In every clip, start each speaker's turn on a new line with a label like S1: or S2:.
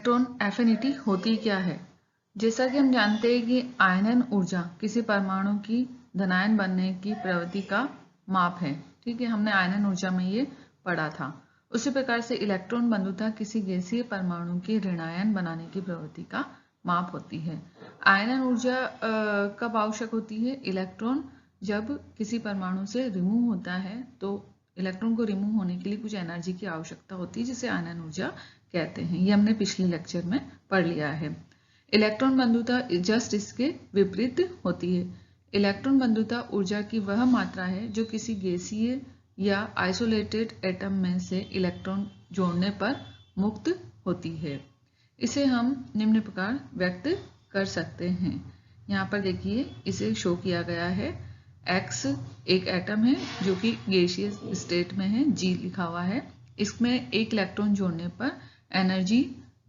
S1: Electron affinity होती क्या है? जैसा कि हम जानते हैं कि आयनन ऊर्जा किसी परमाणु की धनायन बनने की प्रवृत्ति का माप है। ठीक है, हमने आयनन ऊर्जा में ये पढ़ा था। उसी प्रकार से इलेक्ट्रॉन बंधुता किसी गैसीय परमाणु के ऋणायन बनाने की प्रवृत्ति का माप होती है। आयनन ऊर्जा कब आवश्यक होती है? इलेक्ट्रॉन जब किसी परमाणु से रिमूव होता है तो इलेक्ट्रॉन को रिमूव होने के लिए कुछ एनर्जी की आवश्यकता होती है, जिसे आयनन ऊर्जा कहते हैं। ये हमने पिछले लेक्चर में पढ़ लिया है। इलेक्ट्रॉन बंधुता जस्ट इसके विपरीत होती है। इलेक्ट्रॉन बंधुता ऊर्जा की वह मात्रा है जो किसी गैसीय या आइसोलेटेड एटम में से इलेक्ट्रॉन जोड़ने पर मुक्त होती है। इसे हम निम्न प्रकार व्यक्त कर सकते हैं। यहाँ पर देखिए, इसे शो किया गया है। X एक एटम है जो कि गैसीय स्टेट में है, G लिखा हुआ है। इसमें एक इलेक्ट्रॉन जोड़ने पर एनर्जी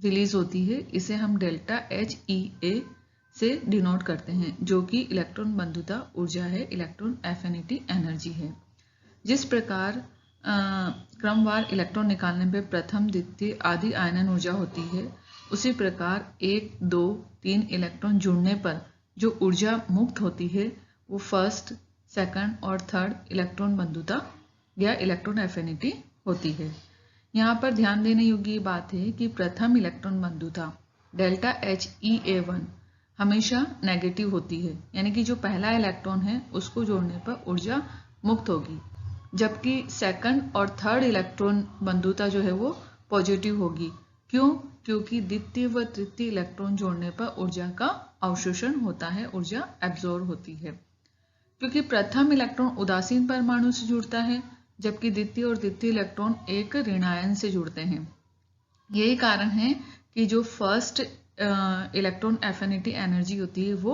S1: रिलीज होती है। इसे हम डेल्टा HeA से डिनोट करते हैं, जो कि इलेक्ट्रॉन बंधुता ऊर्जा है, इलेक्ट्रॉन एफिनिटी एनर्जी है। जिस प्रकार क्रमवार इलेक्ट्रॉन निकालने पर प्रथम, द्वितीय आदि आयनन ऊर्जा होती है, उसी प्रकार 1, 2, 3 इलेक्ट्रॉन जुड़ने पर जो ऊर्जा मुक्त होती है वो फर्स्ट, सेकंड और थर्ड इलेक्ट्रॉन बंधुता या इलेक्ट्रॉन एफिनिटी होती है। यहाँ पर ध्यान देने योग्य बात है कि प्रथम इलेक्ट्रॉन बंधुता डेल्टा HeA1 हमेशा नेगेटिव होती है, यानी कि जो पहला इलेक्ट्रॉन है उसको जोड़ने पर ऊर्जा मुक्त होगी, जबकि सेकंड और थर्ड इलेक्ट्रॉन बंधुता जो है वो पॉजिटिव होगी। क्यों? क्योंकि द्वितीय व तृतीय इलेक्ट्रॉन जोड़ने पर ऊर्जा का अवशोषण होता है, ऊर्जा एब्जॉर्ब होती है। क्योंकि प्रथम इलेक्ट्रॉन उदासीन परमाणु से जुड़ता है, जबकि द्वितीय और तृतीय इलेक्ट्रॉन एक ऋणायन से जुड़ते हैं। यही कारण है कि जो फर्स्ट इलेक्ट्रॉन एफिनिटी एनर्जी होती है वो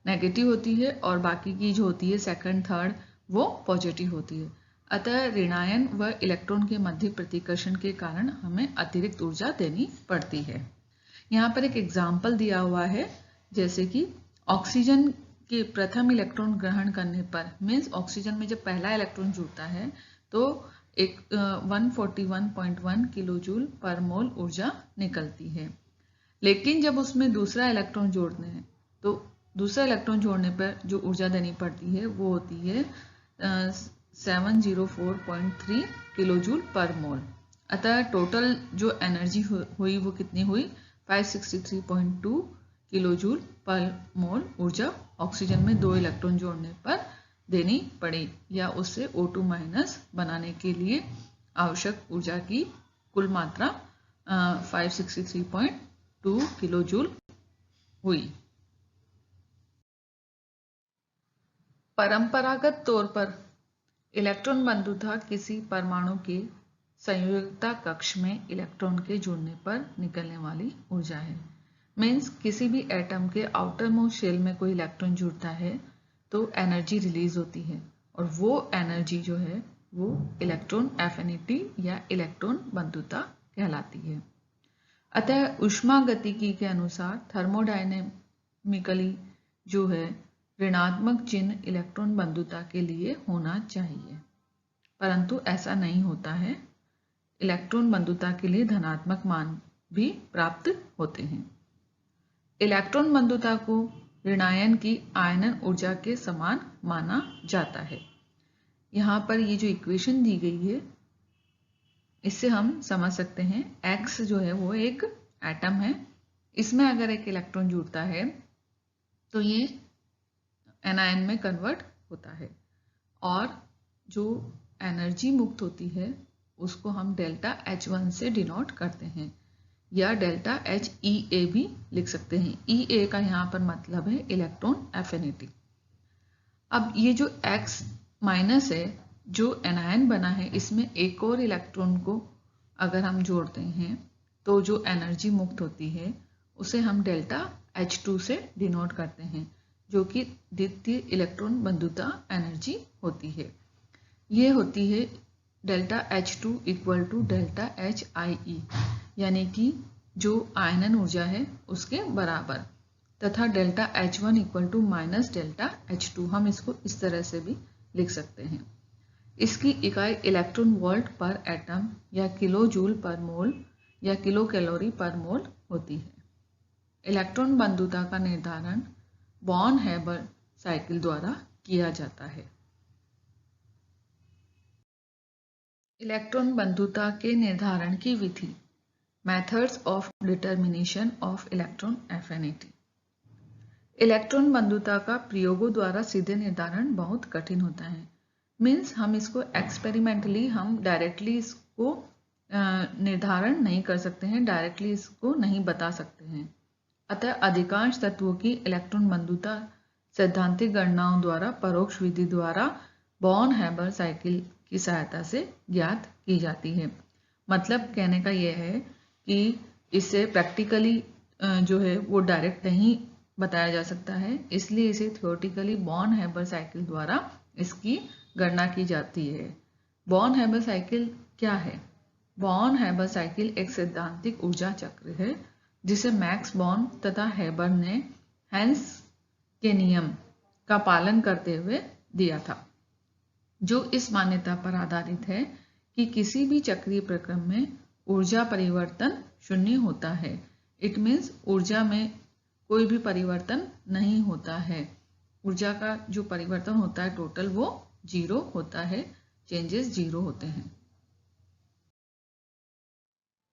S1: नेगेटिव होती है और बाकी की जो होती है सेकंड, थर्ड, वो पॉजिटिव होती है। अतः ऋणायन व इलेक्ट्रॉन के मध्य प्रतिकर्षण के कारण हमें अतिरिक्त ऊर्जा देनी पड़ती है। यहाँ पर एक एग्जाम्पल दिया हुआ है, जैसे कि ऑक्सीजन के प्रथम इलेक्ट्रॉन ग्रहण करने पर, मीन्स ऑक्सीजन में जब पहला इलेक्ट्रॉन जुड़ता है तो एक 141.1 किलो जूल पर मोल ऊर्जा निकलती है। लेकिन जब उसमें दूसरा इलेक्ट्रॉन जोड़ते हैं तो दूसरा इलेक्ट्रॉन जोड़ने पर जो ऊर्जा देनी पड़ती है वो होती है 704.3 किलो जूल पर मोल। अतः टोटल जो एनर्जी हुई वो कितनी हुई? 563.2 किलो जूल पर मोल ऊर्जा ऑक्सीजन में 2 इलेक्ट्रॉन जोड़ने पर देनी पड़ी, या उससे O2 माइनस बनाने के लिए आवश्यक ऊर्जा की कुल मात्रा 563.2 किलो जूल हुई। परंपरागत तौर पर इलेक्ट्रॉन बंधुता किसी परमाणु के संयोजकता कक्ष में इलेक्ट्रॉन के जुड़ने पर निकलने वाली ऊर्जा है। मीन्स किसी भी एटम के आउटर मोस्ट शेल में कोई इलेक्ट्रॉन जुड़ता है तो एनर्जी रिलीज होती है, और वो एनर्जी जो है वो इलेक्ट्रॉन एफिनिटी या इलेक्ट्रॉन बंधुता कहलाती है। अतः ऊष्मागतिकी के अनुसार थर्मोडायनेमिकली जो है ऋणात्मक चिन्ह इलेक्ट्रॉन बंधुता के लिए होना चाहिए, परंतु ऐसा नहीं होता है। इलेक्ट्रॉन बंधुता के लिए धनात्मक मान भी प्राप्त होते हैं। इलेक्ट्रॉन बंधुता को ऋणायन की आयनन ऊर्जा के समान माना जाता है। यहाँ पर ये जो इक्वेशन दी गई है इससे हम समझ सकते हैं, X जो है वो एक एटम है, इसमें अगर एक इलेक्ट्रॉन जुड़ता है तो ये एनायन में कन्वर्ट होता है, और जो एनर्जी मुक्त होती है उसको हम डेल्टा H1 से डिनोट करते हैं, या डेल्टा HeA भी लिख सकते हैं। EA का यहाँ पर मतलब है इलेक्ट्रॉन एफिनिटी। अब ये जो X माइनस है जो एनायन बना है, इसमें एक और इलेक्ट्रॉन को अगर हम जोड़ते हैं तो जो एनर्जी मुक्त होती है उसे हम डेल्टा H2 से डिनोट करते हैं, जो कि द्वितीय इलेक्ट्रॉन बंधुता एनर्जी होती है। ये होती है delta H2 equal to delta HIE, यानी कि जो आयनन ऊर्जा है उसके बराबर, तथा delta H1 equal to minus delta H2, हम इसको इस तरह से भी लिख सकते हैं। इसकी इकाई इलेक्ट्रॉन वोल्ट पर एटम या किलो जूल पर मोल या किलो कैलोरी पर मोल होती है। इलेक्ट्रॉन बंधुता का निर्धारण बॉर्न हैबर साइकिल द्वारा किया जाता है। इलेक्ट्रॉन बंधुता के निर्धारण की विधि, methods of determination of electron affinity. Electron बंधुता का प्रयोगों द्वारा सीधे निर्धारण बहुत कठिन होता है। मीन्स हम इसको एक्सपेरिमेंटली, हम डायरेक्टली इसको निर्धारण नहीं कर सकते हैं, डायरेक्टली इसको नहीं बता सकते हैं। अतः अधिकांश तत्वों की इलेक्ट्रॉन बंधुता सैद्धांतिक गणनाओं द्वारा, परोक्ष विधि द्वारा बॉर्न हैबर साइकिल की सहायता से ज्ञात की जाती है। मतलब कहने का यह है कि इससे प्रैक्टिकली जो है वो डायरेक्ट नहीं बताया जा सकता है, इसलिए इसे थियोरेटिकली बॉर्न हैबर साइकिल द्वारा इसकी गणना की जाती है। बॉर्न हैबर साइकिल क्या है? बॉर्न हैबर साइकिल एक सैद्धांतिक ऊर्जा चक्र है जिसे मैक्स बॉर्न तथा हैबर ने हेंस के नियम का पालन करते हुए दिया था, जो इस मान्यता पर आधारित है कि किसी भी चक्रीय प्रक्रम में ऊर्जा परिवर्तन शून्य होता है। इट मीन्स ऊर्जा में कोई भी परिवर्तन नहीं होता है। ऊर्जा का जो परिवर्तन होता है टोटल वो 0 होता है, चेंजेस 0 होते हैं।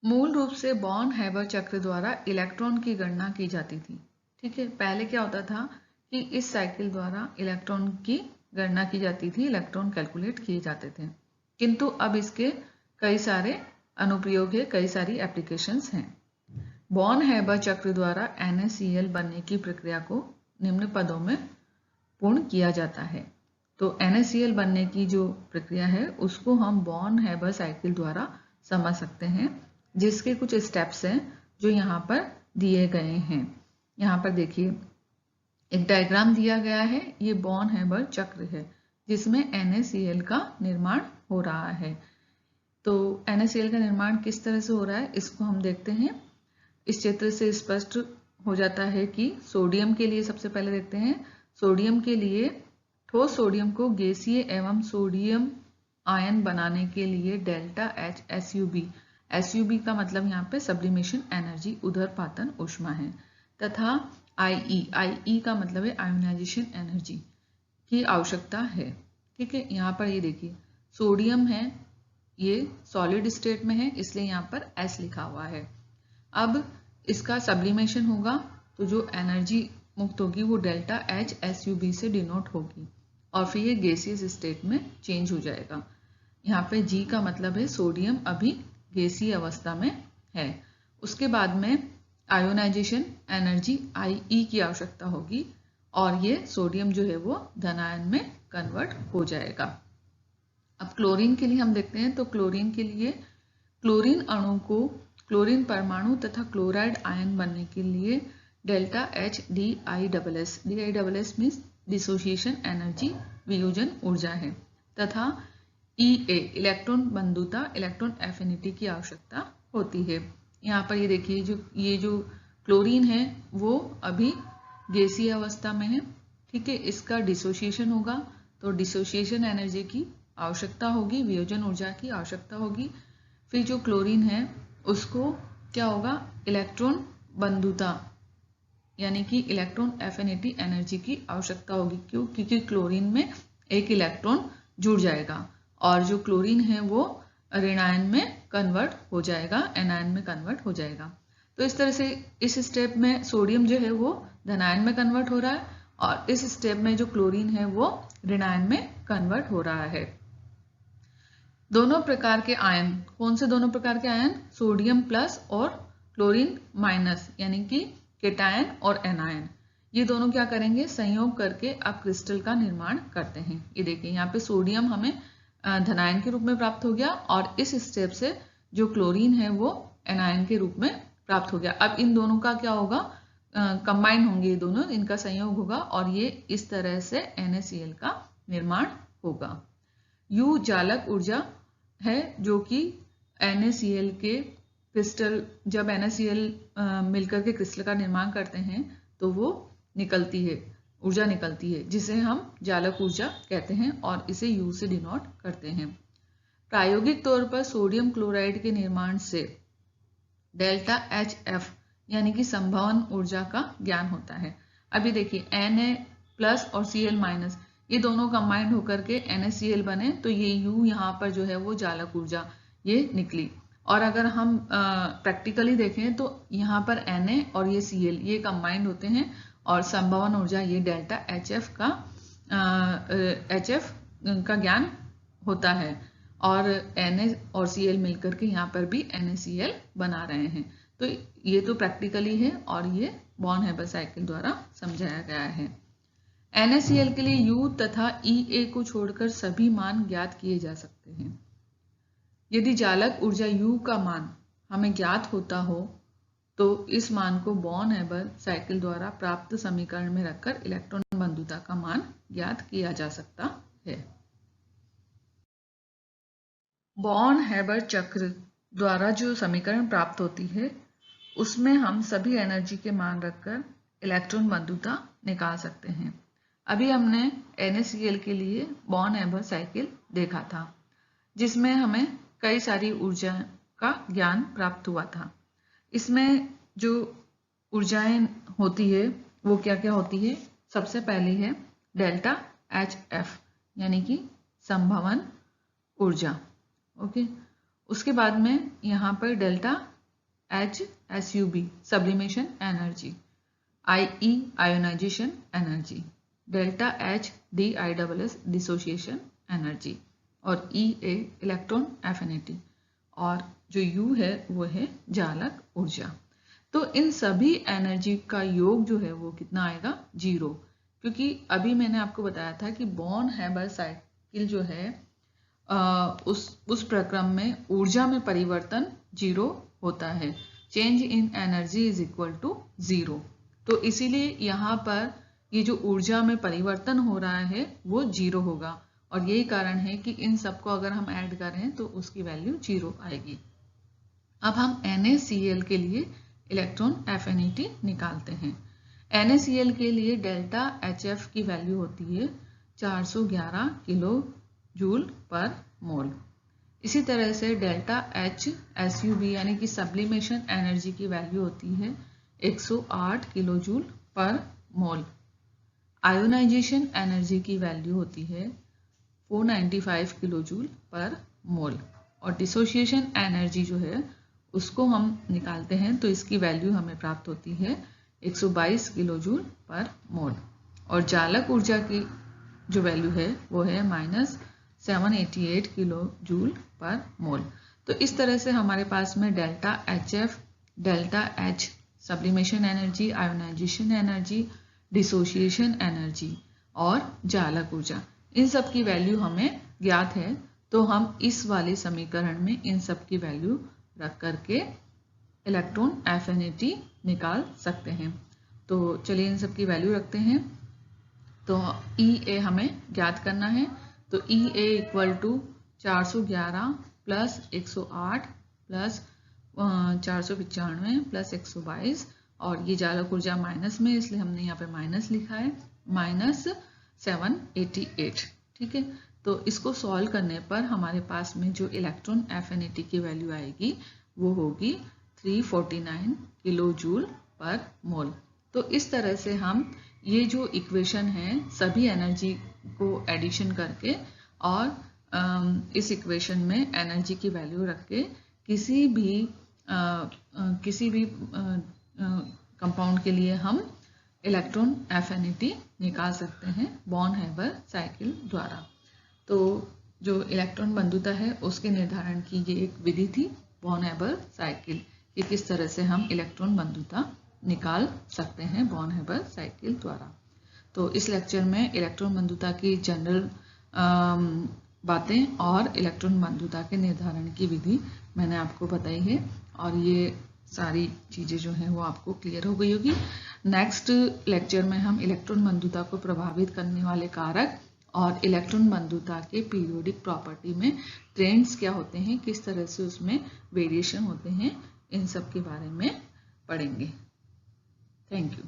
S1: मूल रूप से बॉर्न हैबर चक्र द्वारा इलेक्ट्रॉन की गणना की जाती थी। ठीक है, पहले क्या होता था कि इस साइकिल द्वारा इलेक्ट्रॉन की गणना की जाती थी, इलेक्ट्रॉन कैलकुलेट किए जाते थे, किंतु अब इसके कई सारे अनुप्रयोग है, कई सारी एप्लीकेशंस हैं। बॉर्न हैबर चक्र द्वारा NaCl बनने की प्रक्रिया को निम्न पदों में पूर्ण किया जाता है। तो NaCl बनने की जो प्रक्रिया है उसको हम बॉर्न हैबर साइकिल द्वारा समझ सकते हैं, जिसके कुछ स्टेप्स हैं जो यहाँ पर दिए गए हैं। यहाँ पर देखिए एक डायग्राम दिया गया है, ये बॉर्न हैबर चक्र है जिसमें NaCl का निर्माण हो रहा है। तो NaCl का निर्माण किस तरह से हो रहा है इसको हम देखते हैं। इस चित्र से स्पष्ट हो जाता है कि सोडियम के लिए सबसे पहले देखते हैं। सोडियम के लिए ठोस सोडियम को गैसीय एवं सोडियम आयन बनाने के लिए डेल्टा H SUB का मतलब यहाँ पे सब्लिमेशन एनर्जी, उदरपातन ऊष्मा है, तथा IE का मतलब है आयोनाइजेशन एनर्जी की आवश्यकता है। ठीक है, यहाँ पर ये देखिए सोडियम है, ये सॉलिड स्टेट में है इसलिए यहाँ पर S लिखा हुआ है। अब इसका सब्लिमेशन होगा तो जो एनर्जी मुक्त होगी वो डेल्टा H SUB से डिनोट होगी और फिर ये गैसियस स्टेट में चेंज हो जाएगा। यहाँ पे G का मतलब है सोडियम अभी गैसीय अवस्था में है। उसके बाद में आयोनाइजेशन एनर्जी IE की आवश्यकता होगी और ये सोडियम जो है वो धनायन में कन्वर्ट हो जाएगा। अब क्लोरीन के लिए हम देखते हैं, तो क्लोरीन के लिए क्लोरीन अणु को, क्लोरीन परमाणु तथा क्लोराइड आयन बनने के लिए delta H DISS means dissociation energy, वियोजन ऊर्जा है, तथा EA इलेक्ट्रॉन बंधुता, इलेक्ट्रॉन एफिनिटी की आवश्यकता होती है। यहाँ पर ये देखिए ये जो क्लोरीन है वो अभी गैसीय अवस्था में है। ठीक है, इसका डिसोसिएशन होगा तो डिसोसिएशन एनर्जी की आवश्यकता होगी, वियोजन ऊर्जा की आवश्यकता होगी। फिर जो क्लोरीन है उसको क्या होगा, इलेक्ट्रॉन बंधुता यानी कि इलेक्ट्रॉन एफिनिटी एनर्जी की आवश्यकता होगी। क्यों? क्योंकि क्लोरीन में एक इलेक्ट्रॉन जुड़ जाएगा और जो क्लोरीन है वो ऋणायन में कन्वर्ट हो जाएगा, एनायन में कन्वर्ट हो जाएगा। तो इस तरह से इस स्टेप में सोडियम जो है वो धनायन में कन्वर्ट हो रहा है और इस स्टेप में जो क्लोरीन है वो ऋणायन में कन्वर्ट हो रहा है। दोनों प्रकार के आयन, कौन से दोनों प्रकार के आयन? सोडियम प्लस और क्लोरीन माइनस यानी कि केटायन और एनायन, ये दोनों क्या करेंगे, संयोग करके अब क्रिस्टल का निर्माण करते हैं। ये देखिए यहाँ पे सोडियम हमें धनायन के रूप में प्राप्त हो गया और इस स्टेप से जो क्लोरीन है वो एनायन के रूप में प्राप्त हो गया। अब इन दोनों का क्या होगा, कंबाइन होंगे, ये दोनों, इनका संयोग होगा और ये इस तरह से NaCl का निर्माण होगा। U जालक ऊर्जा है जो कि NaCl के क्रिस्टल, जब NaCl मिलकर के क्रिस्टल का निर्माण करते हैं तो वो निकलती है, ऊर्जा निकलती है, जिसे हम जालक ऊर्जा कहते हैं और इसे U से डिनोट करते हैं। प्रायोगिक तौर पर सोडियम क्लोराइड के निर्माण से डेल्टा HF यानी कि संभवन ऊर्जा का ज्ञान होता है। अभी देखिए Na प्लस और Cl माइनस ये दोनों कंबाइंड होकर के NaCl बने, तो ये U यहाँ पर जो है वो जालक ऊर्जा ये निकली। और अगर हम प्रैक्टिकली देखें तो यहाँ पर Na और ये Cl ये कंबाइंड होते हैं और संभवन ऊर्जा ये डेल्टा HF का ज्ञान होता है और Na और Cl मिलकर के यहाँ पर भी NaCl बना रहे हैं। तो ये तो प्रैक्टिकली है और ये बॉर्न-हैबर साइकिल द्वारा समझाया गया है। NaCl के लिए U तथा Ea को छोड़कर सभी मान ज्ञात किए जा सकते हैं। यदि जालक ऊर्जा U का मान हमें ज्ञात होता हो तो इस मान को बॉर्न-हैबर साइकिल द्वारा प्राप्त समीकरण में रखकर इलेक्ट्रॉन बंधुता का मान ज्ञात किया जा सकता है। बॉर्न-हैबर चक्र द्वारा जो समीकरण प्राप्त होती है उसमें हम सभी एनर्जी के मान रखकर इलेक्ट्रॉन बंधुता निकाल सकते हैं। अभी हमने NaCl के लिए बॉर्न-हैबर साइकिल देखा था जिसमें हमें कई सारी ऊर्जा का ज्ञान प्राप्त हुआ था। इसमें जो ऊर्जाएं होती है वो क्या क्या होती है? सबसे पहली है डेल्टा HF यानी कि संभवन ऊर्जा, ओके। उसके बाद में यहाँ पर delta HSUB sublimation energy, IE ionisation energy, delta HDISS dissociation energy और EA इलेक्ट्रॉन एफिनिटी और जो U है वो है जालक ऊर्जा। तो इन सभी एनर्जी का योग जो है वो कितना आएगा? 0, क्योंकि अभी मैंने आपको बताया था कि बॉर्न-हैबर साइकिल जो है उस प्रक्रम में ऊर्जा में परिवर्तन 0 होता है। Change in energy is equal to 0। तो इसीलिए यहाँ पर ये जो ऊर्जा में परिवर्तन हो रहा है वो 0 होगा और यही कारण है कि इन सबको अगर हम ऐड करें तो उसकी वैल्यू 0 आएगी। अब हम NaCl के लिए इलेक्ट्रॉन एफिनिटी निकालते हैं। NaCl के लिए डेल्टा HF की वैल्यू होती है 411 किलो जूल पर मोल। इसी तरह से डेल्टा HSUB यानी कि सब्लिमेशन एनर्जी की वैल्यू होती है 108 किलो जूल पर मोल। आयोनाइजेशन एनर्जी की वैल्यू होती है 495 किलो जूल पर मोल और डिसोसिएशन एनर्जी जो है उसको हम निकालते हैं तो इसकी वैल्यू हमें प्राप्त होती है 122 किलो जूल पर मोल। और जालक ऊर्जा की जो वैल्यू है वो है -788 किलो जूल पर मोल। तो इस तरह से हमारे पास में delta HF, delta H sublimation energy, ionisation energy, dissociation energy और जालक ऊर्जा, इन सब की वैल्यू हमें ज्ञात है। तो हम इस वाले समीकरण में इन सब की वैल्यू रख करके इलेक्ट्रॉन एफिनिटी निकाल सकते हैं। तो चलिए इन सब की वैल्यू रखते हैं। तो EA हमें ज्ञात करना है, तो EA equal to 411 plus 108 plus 495 plus 122 और ये जालक ऊर्जा माइनस में इसलिए हमने यहाँ पे माइनस लिखा है -788। ठीक है, तो इसको सॉल्व करने पर हमारे पास में जो इलेक्ट्रॉन एफिनिटी की वैल्यू आएगी वो होगी 349 किलो जूल पर मोल। तो इस तरह से हम ये जो इक्वेशन है सभी एनर्जी को एडिशन करके और इस इक्वेशन में एनर्जी की वैल्यू रख के किसी भी कंपाउंड के लिए हम इलेक्ट्रॉन एफिनिटी निकाल सकते हैं बॉर्न-हैबर साइकिल द्वारा। तो जो इलेक्ट्रॉन बंधुता है उसके निर्धारण की ये एक विधि थी बॉर्न-हैबर साइकिल कि किस तरह से हम इलेक्ट्रॉन बंधुता निकाल सकते हैं बॉर्न-हैबर साइकिल द्वारा। तो इस लेक्चर में इलेक्ट्रॉन बंधुता की जनरल बातें और इलेक्ट्रॉन बंधुता के निर्धारण की विधि मैंने आपको बताई है और ये सारी चीज़ें जो हैं वो आपको क्लियर हो गई होगी। नेक्स्ट लेक्चर में हम इलेक्ट्रॉन बंधुता को प्रभावित करने वाले कारक और इलेक्ट्रॉन बंधुता के पीरियोडिक प्रॉपर्टी में ट्रेंड्स क्या होते हैं, किस तरह से उसमें वेरिएशन होते हैं, इन सब के बारे में पढ़ेंगे। Thank you.